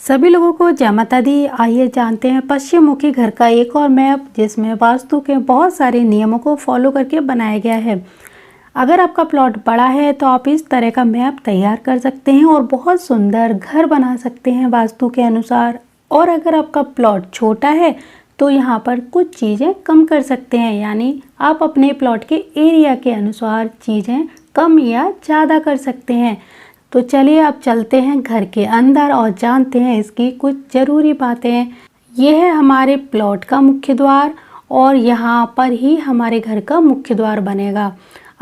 सभी लोगों को जय माता दी। आइए जानते हैं पश्चिम मुखी घर का एक और मैप जिसमें वास्तु के बहुत सारे नियमों को फॉलो करके बनाया गया है। अगर आपका प्लॉट बड़ा है तो आप इस तरह का मैप तैयार कर सकते हैं और बहुत सुंदर घर बना सकते हैं वास्तु के अनुसार। और अगर आपका प्लॉट छोटा है तो यहाँ पर कुछ चीज़ें कम कर सकते हैं, यानी आप अपने प्लॉट के एरिया के अनुसार चीज़ें कम या ज़्यादा कर सकते हैं। तो चलिए अब चलते हैं घर के अंदर और जानते हैं इसकी कुछ ज़रूरी बातें। यह है हमारे प्लॉट का मुख्य द्वार और यहाँ पर ही हमारे घर का मुख्य द्वार बनेगा।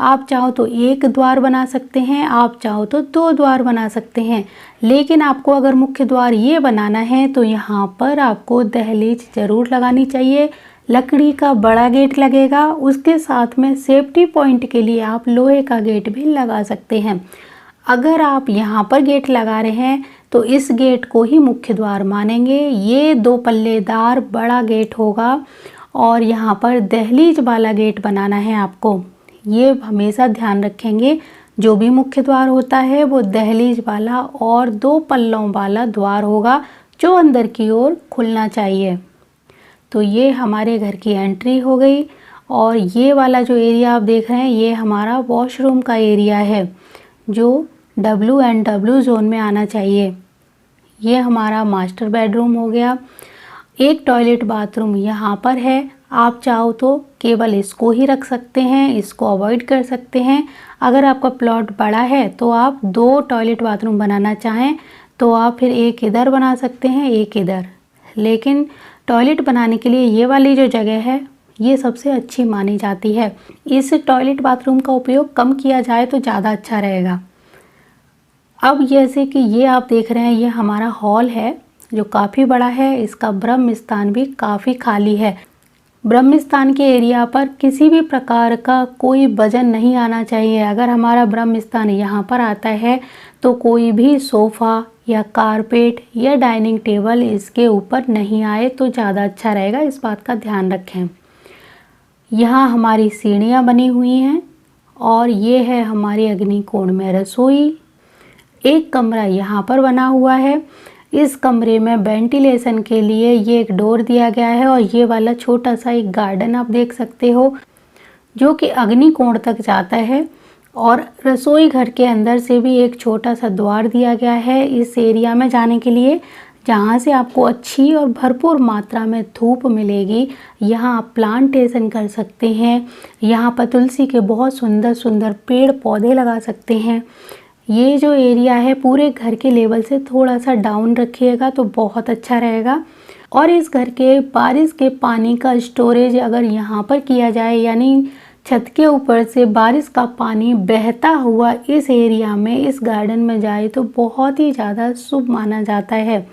आप चाहो तो एक द्वार बना सकते हैं, आप चाहो तो दो द्वार बना सकते हैं, लेकिन आपको अगर मुख्य द्वार ये बनाना है तो यहाँ पर आपको दहलीज ज़रूर लगानी चाहिए। लकड़ी का बड़ा गेट लगेगा, उसके साथ में सेफ्टी पॉइंट के लिए आप लोहे का गेट भी लगा सकते हैं। अगर आप यहाँ पर गेट लगा रहे हैं तो इस गेट को ही मुख्य द्वार मानेंगे। ये 2 पल्लेदार बड़ा गेट होगा और यहाँ पर दहलीज वाला गेट बनाना है आपको। ये हमेशा ध्यान रखेंगे, जो भी मुख्य द्वार होता है वो दहलीज वाला और 2 पल्लों वाला द्वार होगा जो अंदर की ओर खुलना चाहिए। तो ये हमारे घर की एंट्री हो गई और ये वाला जो एरिया आप देख रहे हैं ये हमारा वॉशरूम का एरिया है जो WNW जोन में आना चाहिए। ये हमारा मास्टर बेडरूम हो गया। एक टॉयलेट बाथरूम यहाँ पर है, आप चाहो तो केवल इसको ही रख सकते हैं, इसको अवॉइड कर सकते हैं। अगर आपका प्लॉट बड़ा है तो आप 2 टॉयलेट बाथरूम बनाना चाहें तो आप फिर एक इधर बना सकते हैं, एक इधर। लेकिन टॉयलेट बनाने के लिए ये वाली जो जगह है ये सबसे अच्छी मानी जाती है। इस टॉयलेट बाथरूम का उपयोग कम किया जाए तो ज़्यादा अच्छा रहेगा। अब जैसे कि ये आप देख रहे हैं ये हमारा हॉल है जो काफ़ी बड़ा है। इसका ब्रह्म स्थान भी काफ़ी खाली है। ब्रह्म स्थान के एरिया पर किसी भी प्रकार का कोई वजन नहीं आना चाहिए। अगर हमारा ब्रह्म स्थान यहाँ पर आता है तो कोई भी सोफ़ा या कारपेट या डाइनिंग टेबल इसके ऊपर नहीं आए तो ज़्यादा अच्छा रहेगा, इस बात का ध्यान रखें। यहाँ हमारी सीढ़ियाँ बनी हुई हैं और ये है हमारी अग्निकोण में रसोई। एक कमरा यहाँ पर बना हुआ है। इस कमरे में वेंटिलेशन के लिए ये एक डोर दिया गया है और ये वाला छोटा सा एक गार्डन आप देख सकते हो जो कि अग्निकोण तक जाता है। और रसोई घर के अंदर से भी एक छोटा सा द्वार दिया गया है इस एरिया में जाने के लिए, जहाँ से आपको अच्छी और भरपूर मात्रा में धूप मिलेगी। यहाँ आप प्लांटेशन कर सकते हैं। यहाँ पर तुलसी के बहुत सुंदर सुंदर पेड़ पौधे लगा सकते हैं। ये जो एरिया है पूरे घर के लेवल से थोड़ा सा डाउन रखिएगा तो बहुत अच्छा रहेगा। और इस घर के बारिश के पानी का स्टोरेज अगर यहाँ पर किया जाए, यानी छत के ऊपर से बारिश का पानी बहता हुआ इस एरिया में इस गार्डन में जाए तो बहुत ही ज़्यादा शुभ माना जाता है।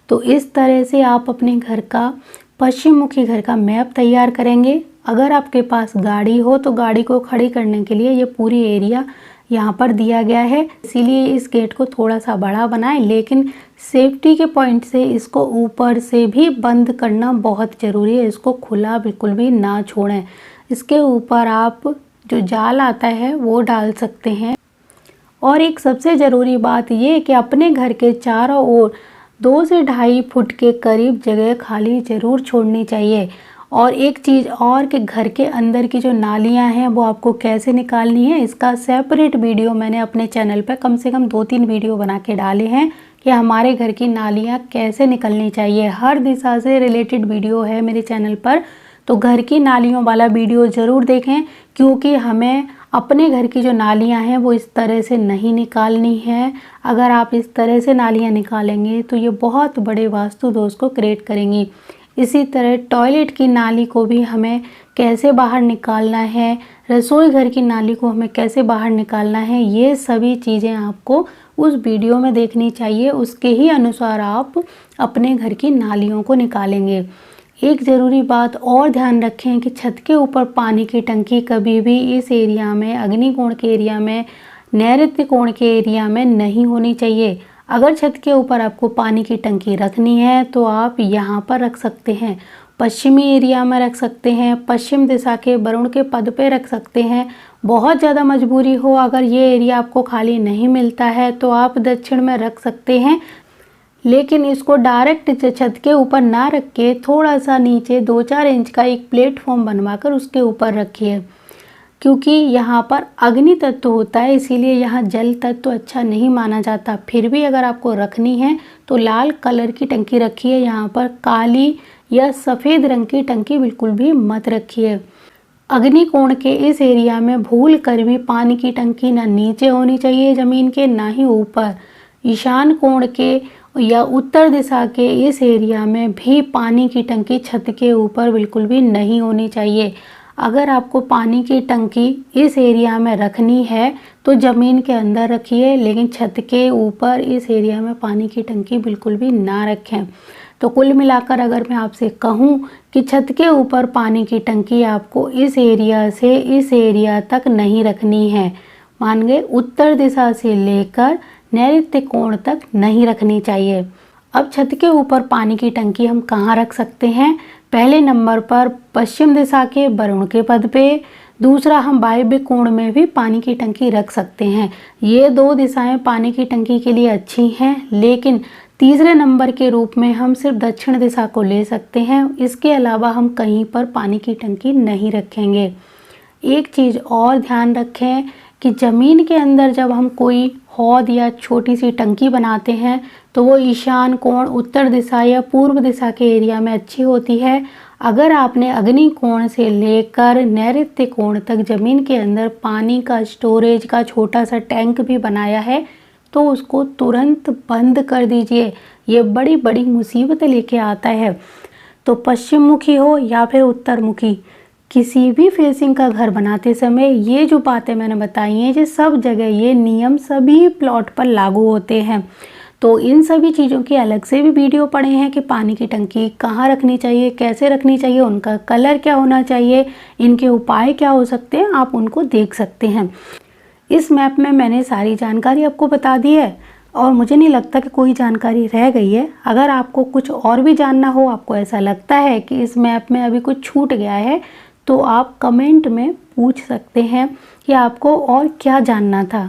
तो इस तरह से आप अपने घर का पश्चिम मुखी घर का मैप तैयार करेंगे। अगर आपके पास गाड़ी हो तो गाड़ी को खड़ी करने के लिए ये पूरी एरिया यहाँ पर दिया गया है, इसीलिए इस गेट को थोड़ा सा बड़ा बनाएं, लेकिन सेफ्टी के पॉइंट से इसको ऊपर से भी बंद करना बहुत ज़रूरी है। इसको खुला बिल्कुल भी ना छोड़ें। इसके ऊपर आप जो जाल आता है वो डाल सकते हैं। और एक सबसे ज़रूरी बात ये कि अपने घर के चारों ओर 2 से 2.5 फुट के करीब जगह खाली ज़रूर छोड़नी चाहिए। और एक चीज़ और कि घर के अंदर की जो नालियां हैं वो आपको कैसे निकालनी है, इसका सेपरेट वीडियो मैंने अपने चैनल पर कम से कम 2-3 वीडियो बना के डाले हैं कि हमारे घर की नालियां कैसे निकलनी चाहिए। हर दिशा से रिलेटेड वीडियो है मेरे चैनल पर, तो घर की नालियों वाला वीडियो ज़रूर देखें, क्योंकि हमें अपने घर की जो नालियाँ हैं वो इस तरह से नहीं निकालनी है। अगर आप इस तरह से नालियाँ निकालेंगे तो ये बहुत बड़े वास्तु दोष को क्रिएट करेंगी। इसी तरह टॉयलेट की नाली को भी हमें कैसे बाहर निकालना है, रसोई घर की नाली को हमें कैसे बाहर निकालना है, ये सभी चीज़ें आपको उस वीडियो में देखनी चाहिए। उसके ही अनुसार आप अपने घर की नालियों को निकालेंगे। एक ज़रूरी बात और ध्यान रखें कि छत के ऊपर पानी की टंकी कभी भी इस एरिया में, अग्निकोण के एरिया में, नैऋत्य कोण के एरिया में नहीं होनी चाहिए। अगर छत के ऊपर आपको पानी की टंकी रखनी है तो आप यहाँ पर रख सकते हैं, पश्चिमी एरिया में रख सकते हैं, पश्चिम दिशा के वरुण के पद पे रख सकते हैं। बहुत ज़्यादा मजबूरी हो, अगर ये एरिया आपको खाली नहीं मिलता है तो आप दक्षिण में रख सकते हैं। लेकिन इसको डायरेक्ट छत के ऊपर ना रख के थोड़ा सा नीचे 2-4 इंच का एक प्लेटफॉर्म बनवाकर उसके ऊपर रखिए, क्योंकि यहाँ पर अग्नि तत्व होता है, इसीलिए यहाँ जल तत्व अच्छा नहीं माना जाता। फिर भी अगर आपको रखनी है तो लाल कलर की टंकी रखिए, यहाँ पर काली या सफ़ेद रंग की टंकी बिल्कुल भी मत रखिए। अग्नि कोण के इस एरिया में भूल कर भी पानी की टंकी ना नीचे होनी चाहिए ज़मीन के, ना ही ऊपर। ईशान कोण के या उत्तर दिशा के इस एरिया में भी पानी की टंकी छत के ऊपर बिल्कुल भी नहीं होनी चाहिए। अगर आपको पानी की टंकी इस एरिया में रखनी है तो ज़मीन के अंदर रखिए, लेकिन छत के ऊपर इस एरिया में पानी की टंकी बिल्कुल भी ना रखें। तो कुल मिलाकर अगर मैं आपसे कहूँ कि छत के ऊपर पानी की टंकी आपको इस एरिया से इस एरिया तक नहीं रखनी है, मान गए उत्तर दिशा से लेकर नैऋत्य कोण तक नहीं रखनी चाहिए। अब छत के ऊपर पानी की टंकी हम कहाँ रख सकते हैं? पहले नंबर पर पश्चिम दिशा के वरुण के पद पे, दूसरा हम वायव्य कोण में भी पानी की टंकी रख सकते हैं। ये 2 दिशाएं पानी की टंकी के लिए अच्छी हैं, लेकिन तीसरे नंबर के रूप में हम सिर्फ दक्षिण दिशा को ले सकते हैं। इसके अलावा हम कहीं पर पानी की टंकी नहीं रखेंगे। एक चीज़ और ध्यान रखें कि ज़मीन के अंदर जब हम कोई हौद या छोटी सी टंकी बनाते हैं तो वो ईशान कोण, उत्तर दिशा या पूर्व दिशा के एरिया में अच्छी होती है। अगर आपने अग्नि कोण से लेकर नैऋत्य कोण तक ज़मीन के अंदर पानी का स्टोरेज का छोटा सा टैंक भी बनाया है तो उसको तुरंत बंद कर दीजिए, ये बड़ी बड़ी मुसीबत लेके आता है। तो पश्चिम मुखी हो या फिर उत्तर मुखी, किसी भी फेसिंग का घर बनाते समय ये जो बातें मैंने बताई हैं, ये सब जगह ये नियम सभी प्लॉट पर लागू होते हैं। तो इन सभी चीज़ों की अलग से भी वीडियो पड़े हैं कि पानी की टंकी कहाँ रखनी चाहिए, कैसे रखनी चाहिए, उनका कलर क्या होना चाहिए, इनके उपाय क्या हो सकते हैं, आप उनको देख सकते हैं। इस मैप में मैंने सारी जानकारी आपको बता दी है और मुझे नहीं लगता कि कोई जानकारी रह गई है। अगर आपको कुछ और भी जानना हो, आपको ऐसा लगता है कि इस मैप में अभी कुछ छूट गया है, तो आप कमेंट में पूछ सकते हैं कि आपको और क्या जानना था।